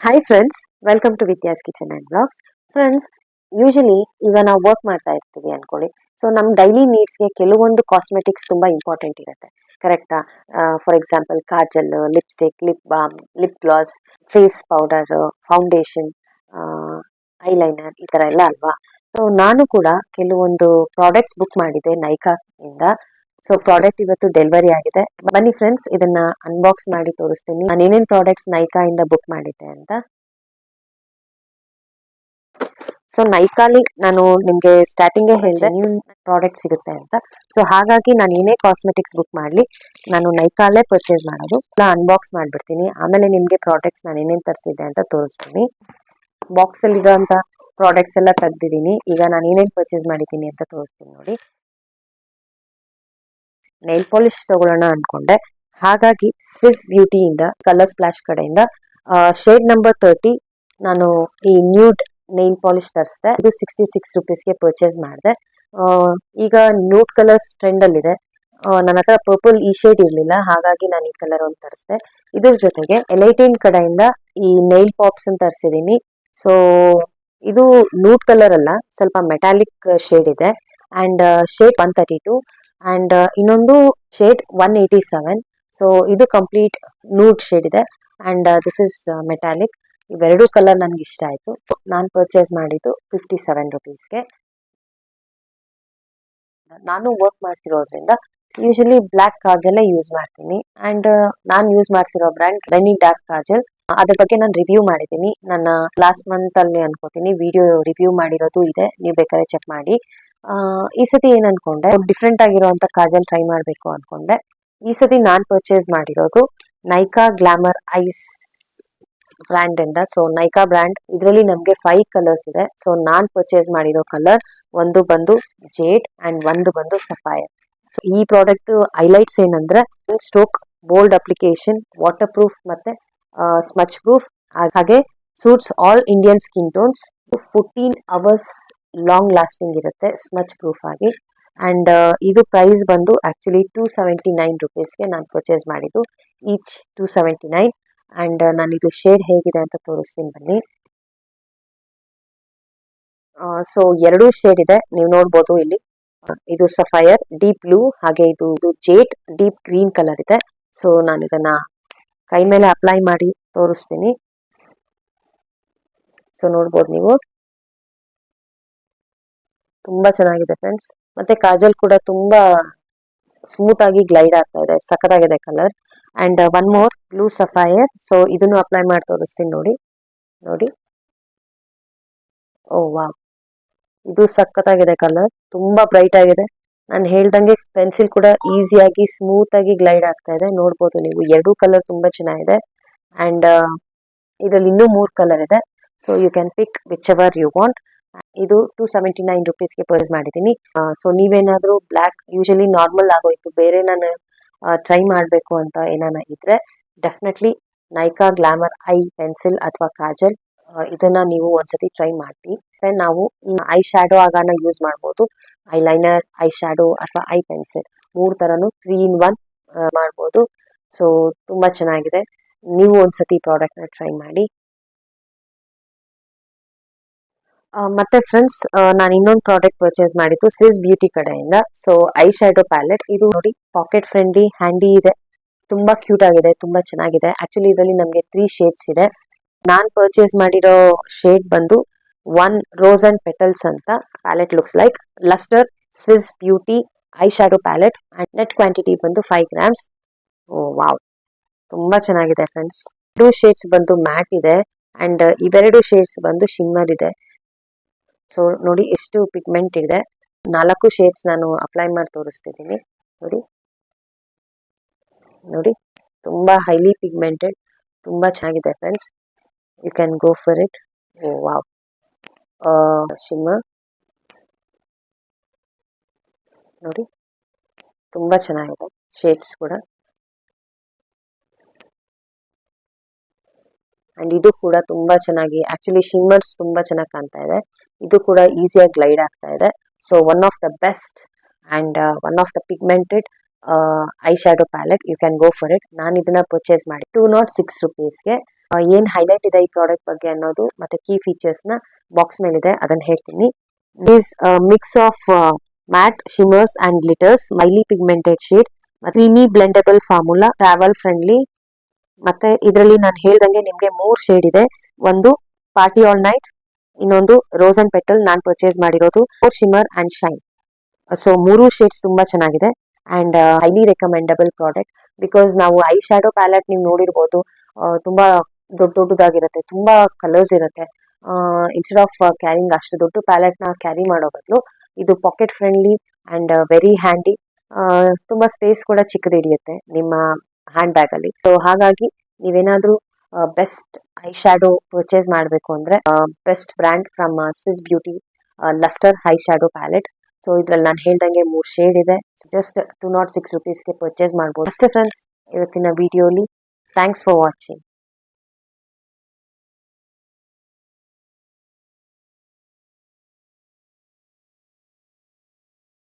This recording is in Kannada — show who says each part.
Speaker 1: Hi friends, welcome to Vidya's kitchen and blogs. Friends, usually ಈಗ ನಾವು ವರ್ಕ್ ಮಾಡ್ತಾ ಇರ್ತೀವಿ ಅನ್ಕೊಳ್ಳಿ. ಸೊ ನಮ್ಮ ಡೈಲಿ ನೀಡ್ಸ್ಗೆ ಕೆಲವೊಂದು ಕಾಸ್ಮೆಟಿಕ್ಸ್ ತುಂಬ ಇಂಪಾರ್ಟೆಂಟ್ ಇರುತ್ತೆ, ಕರೆಕ್ಟಾ? For example kajal, lipstick, lip balm, lip gloss, face powder, foundation, eyeliner, ಈ ಥರ ಎಲ್ಲ ಅಲ್ವಾ. ಸೊ ನಾನು ಕೂಡ ಕೆಲವೊಂದು ಪ್ರಾಡಕ್ಟ್ಸ್ ಬುಕ್ ಮಾಡಿದ್ದೆ ನೈಕಾ ಇಂದ. ಸೊ ಪ್ರಾಡಕ್ಟ್ ಇವತ್ತು ಡೆಲಿವರಿ ಆಗಿದೆ. ಬನ್ನಿ ಫ್ರೆಂಡ್ಸ್, ಇದನ್ನ ಅನ್ಬಾಕ್ಸ್ ಮಾಡಿ ತೋರಿಸ್ತೀನಿ ನಾನು ಏನೇನ್ ಪ್ರಾಡಕ್ಟ್ಸ್ ನೈಕಾ ಇಂದ ಬುಕ್ ಮಾಡಿದ್ದೆ ಅಂತ. ಸೊ ನೈಕಾಲಿ ನಾನು ನಿಮ್ಗೆ ಸ್ಟಾರ್ಟಿಂಗೇ ಹೇಳಿದೆ ನ್ಯೂ ಪ್ರಾಡಕ್ಟ್ ಸಿಗುತ್ತೆ ಅಂತ. ಸೊ ಹಾಗಾಗಿ ನಾನು ಏನೇ ಕಾಸ್ಮೆಟಿಕ್ಸ್ ಬುಕ್ ಮಾಡಲಿ ನಾನು ನೈಕಾಲೇ ಪರ್ಚೇಸ್ ಮಾಡೋದು. ಅನ್ಬಾಕ್ಸ್ ಮಾಡ್ಬಿಡ್ತೀನಿ, ಆಮೇಲೆ ನಿಮ್ಗೆ ಪ್ರಾಡಕ್ಟ್ಸ್ ನಾನು ಏನೇನು ತರಿಸಿದ್ದೆ ಅಂತ ತೋರಿಸ್ತೀನಿ. ಬಾಕ್ಸ್ ಅಲ್ಲಿ ಇರೋಂಥ ಪ್ರಾಡಕ್ಟ್ಸ್ ಎಲ್ಲ ತೆಗ್ದಿದ್ದೀನಿ. ಈಗ ನಾನು ಏನೇನು ಪರ್ಚೇಸ್ ಮಾಡಿದ್ದೀನಿ ಅಂತ ತೋರಿಸ್ತೀನಿ ನೋಡಿ. ನೈಲ್ ಪಾಲಿಶ್ ತಗೊಳ್ಳೋಣ ಅನ್ಕೊಂಡೆ, ಹಾಗಾಗಿ ಸ್ವಿಸ್ ಬ್ಯೂಟಿಯಿಂದ ಕಲರ್ ಸ್ಪ್ಲಾಶ್ ಕಡೆಯಿಂದ ಶೇಡ್ ನಂಬರ್ 30 ನಾನು ಈ ನ್ಯೂಡ್ ನೈಲ್ ಪಾಲಿಶ್ ತರಿಸಿದೆ. ಇದು 66 ರುಪೀಸ್ಗೆ ಪರ್ಚೇಸ್ ಮಾಡಿದೆ. ಈಗ ನ್ಯೂಡ್ ಕಲರ್ಸ್ ಟ್ರೆಂಡ್ ಅಲ್ಲಿದೆ. ನನ್ನ ಹತ್ರ ಪರ್ಪಲ್ ಈ ಶೇಡ್ ಇರಲಿಲ್ಲ, ಹಾಗಾಗಿ ನಾನು ಈ ಕಲರ್ ಒಂದು ತರಿಸಿದೆ. ಇದ್ರ ಜೊತೆಗೆ ಎಲೈಟೈನ್ ಕಡೆಯಿಂದ ಈ ನೈಲ್ ಪಾಪ್ಸ್ ಅಂತ ತರಿಸಿದ್ದೀನಿ. ಸೊ ಇದು ನ್ಯೂಡ್ ಕಲರ್ ಅಲ್ಲ, ಸ್ವಲ್ಪ ಮೆಟಾಲಿಕ್ ಶೇಡ್ ಇದೆ. ಅಂಡ್ ಶೇಡ್ 132 ಅಂಡ್ ಇನ್ನೊಂದು ಶೇಡ್ 187. ಸೊ ಇದು ಕಂಪ್ಲೀಟ್ ನೂಡ್ ಶೇಡ್ ಇದೆ ಅಂಡ್ ದಿಸ್ ಇಸ್ ಮೆಟಾಲಿಕ್. ಇವೆರಡು ಕಲರ್ ನನಗೆ ಇಷ್ಟ ಆಯಿತು. ನಾನು ಪರ್ಚೇಸ್ ಮಾಡಿದ್ದು 57 ರುಪೀಸ್ಗೆ. ನಾನು ವರ್ಕ್ ಮಾಡ್ತಿರೋದ್ರಿಂದ ಯೂಶಲಿ ಬ್ಲ್ಯಾಕ್ ಕಾಜಲ್ಲೇ ಯೂಸ್ ಮಾಡ್ತೀನಿ ಅಂಡ್ ನಾನು ಯೂಸ್ ಮಾಡ್ತಿರೋ ಬ್ರ್ಯಾಂಡ್ ರೆನಿ ಡಾರ್ಕ್ ಕಾಜಲ್. ಅದ್ರ ಬಗ್ಗೆ ನಾನು ರಿವ್ಯೂ ಮಾಡಿದ್ದೀನಿ, ನನ್ನ ಲಾಸ್ಟ್ ಮಂತ್ ಅಲ್ಲಿ ಅನ್ಕೋತೀನಿ ವಿಡಿಯೋ ರಿವ್ಯೂ ಮಾಡಿರೋದು ಇದೆ, ನೀವು ಬೇಕಾದ್ರೆ ಚೆಕ್ ಮಾಡಿ. ಈ ಸತಿ ಏನ್ ಅನ್ಕೊಂಡೆ, ಡಿಫ್ರೆಂಟ್ ಆಗಿರುವಂತ ಕಾಜಲ್ ಟ್ರೈ ಮಾಡ್ಬೇಕು ಅನ್ಕೊಂಡೆ. ಈ ಸತಿ ನಾನ್ ಪರ್ಚೇಸ್ ಮಾಡಿರೋದು ನೈಕಾ ಗ್ಲಾಮರ್ ಐಸ್ ಬ್ರ್ಯಾಂಡ್ ಇಂದ. ಸೊ ನೈಕಾ ಬ್ರ್ಯಾಂಡ್ ಇದರಲ್ಲಿ ನಮ್ಗೆ 5 ಕಲರ್ಸ್ ಇದೆ. ಸೊ ನಾನ್ ಪರ್ಚೇಸ್ ಮಾಡಿರೋ ಕಲರ್ ಒಂದು ಬಂದು ಜೇಡ್ ಅಂಡ್ ಒಂದು ಬಂದು ಸಫೈರ್. ಸೊ ಈ ಪ್ರಾಡಕ್ಟ್ ಹೈಲೈಟ್ಸ್ ಏನಂದ್ರೆ stroke, bold application, water proof ಮತ್ತೆ ಸ್ಮಚ್ ಪ್ರೂಫ್, ಹಾಗೆ suits all Indian skin tones. 14 hours long lasting ಇರುತ್ತೆ ಸ್ಮಚ್ ಪ್ರೂಫ್ ಆಗಿ. ಅಂಡ್ ಇದು ಪ್ರೈಸ್ ಬಂದು ಆಕ್ಚುಲಿ 279 ರುಪೀಸ್ಗೆ ನಾನು ಪರ್ಚೇಸ್ ಮಾಡಿದ್ದು, ಈಚ್ 279. ಅಂಡ್ ನಾನು ಇದು ಶೇಡ್ ಹೇಗಿದೆ ಅಂತ ತೋರಿಸ್ತೀನಿ ಬನ್ನಿ. ಸೊ ಎರಡೂ ಶೇಡ್ ಇದೆ, ನೀವು ನೋಡ್ಬೋದು ಇಲ್ಲಿ. ಇದು ಸಫೈರ್ ಡೀಪ್ ಬ್ಲೂ, ಹಾಗೆ ಇದು ಜೇಡ್ ಡೀಪ್ ಗ್ರೀನ್ ಕಲರ್ ಇದೆ. ಸೊ ನಾನು ಇದನ್ನ ಕೈ ಮೇಲೆ ಅಪ್ಲೈ ಮಾಡಿ ತೋರಿಸ್ತೀನಿ. ಸೊ ನೋಡ್ಬೋದು ನೀವು, ತುಂಬಾ ಚೆನ್ನಾಗಿದೆ ಫ್ರೆಂಡ್ಸ್. ಮತ್ತೆ ಕಾಜಲ್ ಕೂಡ ತುಂಬಾ ಸ್ಮೂತ್ ಆಗಿ ಗ್ಲೈಡ್ ಆಗ್ತಾ ಇದೆ, ಸಖತ್ತಾಗಿದೆ colour. And one more blue sapphire. So ಇದನ್ನು ಅಪ್ಲೈ ಮಾಡಿ ತೋರಿಸ್ತೀನಿ ನೋಡಿ. ನೋಡಿ, ಓ ವಾವ್, ಇದು ಸಖತ್ತಾಗಿದೆ ಕಲರ್, ತುಂಬಾ ಬ್ರೈಟ್ ಆಗಿದೆ. ನಾನು ಹೇಳ್ದಂಗೆ ಪೆನ್ಸಿಲ್ ಕೂಡ ಈಸಿಯಾಗಿ ಸ್ಮೂತ್ ಆಗಿ ಗ್ಲೈಡ್ ಆಗ್ತಾ ಇದೆ. ನೋಡ್ಬೋದು ನೀವು, ಎರಡೂ ಕಲರ್ ತುಂಬಾ ಚೆನ್ನಾಗಿದೆ. ಅಂಡ್ ಇದರಲ್ಲಿ ಇನ್ನೂ 3 ಕಲರ್ ಇದೆ. So you can pick whichever you want. ಇದು 279 ರುಪೀಸ್ಗೆ ಪರ್ಚೇಸ್ ಮಾಡಿದ್ದೀನಿ. ಸೊ ನೀವೇನಾದ್ರೂ ಬ್ಲ್ಯಾಕ್ ಯೂಶಲಿ ನಾರ್ಮಲ್ ಆಗೋಯ್ತು, ಬೇರೆ ನಾನು ಟ್ರೈ ಮಾಡಬೇಕು ಅಂತ ಏನಾನ ಇದ್ರೆ definitely Nykaa glamour eye pencil ಅಥವಾ ಕಾಜಲ್ ಇದನ್ನ ನೀವು ಒಂದ್ಸತಿ ಟ್ರೈ ಮಾಡಿ. ನಾವು ಐ ಶ್ಯಾಡೋ ಆಗಾನ ಯೂಸ್ ಮಾಡ್ಬೋದು, ಐಲೈನರ್, ಐ ಶ್ಯಾಡೋ ಅಥವಾ ಐ ಪೆನ್ಸಿಲ್ 3 ತರನು 3 in 1 ಮಾಡ್ಬೋದು. ಸೊ ತುಂಬಾ ಚೆನ್ನಾಗಿದೆ, ನೀವು ಒಂದ್ಸತಿ ಪ್ರಾಡಕ್ಟ್ ನ ಟ್ರೈ ಮಾಡಿ. ಮತ್ತೆ ಫ್ರೆಂಡ್ಸ್, ನಾನು ಇನ್ನೊಂದು ಪ್ರಾಡಕ್ಟ್ ಪರ್ಚೇಸ್ ಮಾಡಿದ್ದು ಸ್ವಿಸ್ ಬ್ಯೂಟಿ ಕಡೆಯಿಂದ. So I shadow palette. ಇದು ನೋಡಿ, ಪಾಕೆಟ್ ಫ್ರೆಂಡ್ಲಿ, ಹ್ಯಾಂಡಿ ಇದೆ, ತುಂಬಾ ಕ್ಯೂಟ್ ಆಗಿದೆ, ತುಂಬಾ ಚೆನ್ನಾಗಿದೆ. ಆಕ್ಚುಲಿ ಇದರಲ್ಲಿ ನಮಗೆ 3 ಶೇಡ್ಸ್ ಇದೆ. ನಾನ್ ಪರ್ಚೇಸ್ ಮಾಡಿರೋ ಶೇಡ್ ಬಂದು 1 ರೋಸ್ ಅಂಡ್ ಪೆಟಲ್ಸ್ ಅಂತ. Palette looks like lustre Swiss beauty I shadow palette and net quantity ಬಂದು 5 grams. ಓ ವಾವ್, ತುಂಬಾ ಚೆನ್ನಾಗಿದೆ ಫ್ರೆಂಡ್ಸ್. 2 ಶೇಡ್ಸ್ ಬಂದು ಮ್ಯಾಟ್ ಇದೆ ಅಂಡ್ ಇವೆರಡು ಶೇಡ್ಸ್ ಬಂದು ಶಿಮ್ಮರ್ ಇದೆ. ಸೊ ನೋಡಿ ಎಷ್ಟು ಪಿಗ್ಮೆಂಟ್ ಇದೆ. 4 ಶೇಡ್ಸ್ ನಾನು ಅಪ್ಲೈ ಮಾಡಿ ತೋರಿಸ್ತಿದ್ದೀನಿ ನೋಡಿ. ನೋಡಿ, ತುಂಬಾ ಹೈಲಿ ಪಿಗ್ಮೆಂಟೆಡ್, ತುಂಬಾ ಚೆನ್ನಾಗಿದೆ friends. You can go for it. Oh wow, shimmer ನೋಡಿ, ತುಂಬಾ ಚೆನ್ನಾಗಿದೆ ಶೇಡ್ಸ್ ಕೂಡ. ಅಂಡ್ ಇದು ಕೂಡ ತುಂಬಾ ಚೆನ್ನಾಗಿ, ಆಕ್ಚುಲಿ ಶಿಮ್ಮರ್ಸ್ ತುಂಬಾ ಚೆನ್ನಾಗಿ ಕಾಣ್ತಾ ಇದೆ. ಇದು ಕೂಡ ಈಸಿಯಾಗಿ ಗ್ಲೈಡ್ ಆಗ್ತಾ ಇದೆ. So one of the best and one of the pigmented eye shadow palette. You can go for it. ನಾನು ಇದನ್ನ ಪರ್ಚೇಸ್ ಮಾಡಿ 206 ರುಪೀಸ್ಗೆ. ಏನ್ ಹೈಲೈಟ್ ಇದೆ ಈ ಪ್ರಾಡಕ್ಟ್ ಬಗ್ಗೆ ಅನ್ನೋದು ಮತ್ತೆ ಕೀ ಫೀಚರ್ಸ್ ನ ಬಾಕ್ಸ್ ಮೇಲಿದೆ, ಅದನ್ನ ಹೇಳ್ತೀನಿ. This mix of matte shimmers and glitters, highly pigmented shade, creamy blendable formula, travel friendly. ಮತ್ತೆ ಇದರಲ್ಲಿ ನಾನು ಹೇಳ್ದಂಗೆ ನಿಮ್ಗೆ 3 ಶೇಡ್ ಇದೆ. ಒಂದು ಪಾರ್ಟಿ ಆಲ್ ನೈಟ್, ಇನ್ನೊಂದು ರೋಸ್ ಅಂಡ್ ಪೆಟಲ್ ನಾನ್ ಪರ್ಚೇಸ್ ಮಾಡಿರೋದು, shimmer and shine. So 3 shades ತುಂಬಾ ಚೆನ್ನಾಗಿದೆ and highly recommendable product. Because ನಾವು ಐ ಶ್ಯಾಡೋ ಪ್ಯಾಲೆಟ್ ನೀವು ನೋಡಿರ್ಬೋದು, ತುಂಬಾ ದೊಡ್ಡದಾಗಿರುತ್ತೆ, ತುಂಬಾ ಕಲರ್ಸ್ ಇರುತ್ತೆ. ಇನ್ಸ್ಟೆಡ್ ಆಫ್ ಕ್ಯಾರಿಂಗ್ ಅಷ್ಟು ದೊಡ್ಡ ಪ್ಯಾಲೆಟ್ ನ ಕ್ಯಾರಿ ಮಾಡೋ ಬದಲು ಇದು packet friendly and very handy. ತುಂಬಾ ಸ್ಪೇಸ್ ಕೂಡ ಚಿಕ್ಕದು ಹಿಡಿಯುತ್ತೆ ನಿಮ್ಮ ಹ್ಯಾಂಡ್ ಬ್ಯಾಗ್ ಅಲ್ಲಿ. ಸೊ ಹಾಗಾಗಿ ನೀವೇನಾದ್ರೂ ಬೆಸ್ಟ್ ಐ ಶ್ಯಾಡೋ ಪರ್ಚೇಸ್ ಮಾಡಬೇಕು ಅಂದ್ರೆ best brand from Swiss beauty lustre I shadow palette. So ಇದ್ರಲ್ಲಿ ನಾನು ಹೇಳ್ದಂಗೆ 3 ಶೇಡ್ ಇದೆ. ಜಸ್ಟ್ 206 rupees ಗೆ ಪರ್ಚೇಸ್ ಮಾಡಬಹುದು ಅಷ್ಟೇ ಫ್ರೆಂಡ್ಸ್ ಇವತ್ತಿನ ವಿಡಿಯೋಲಿ. Thanks for watching.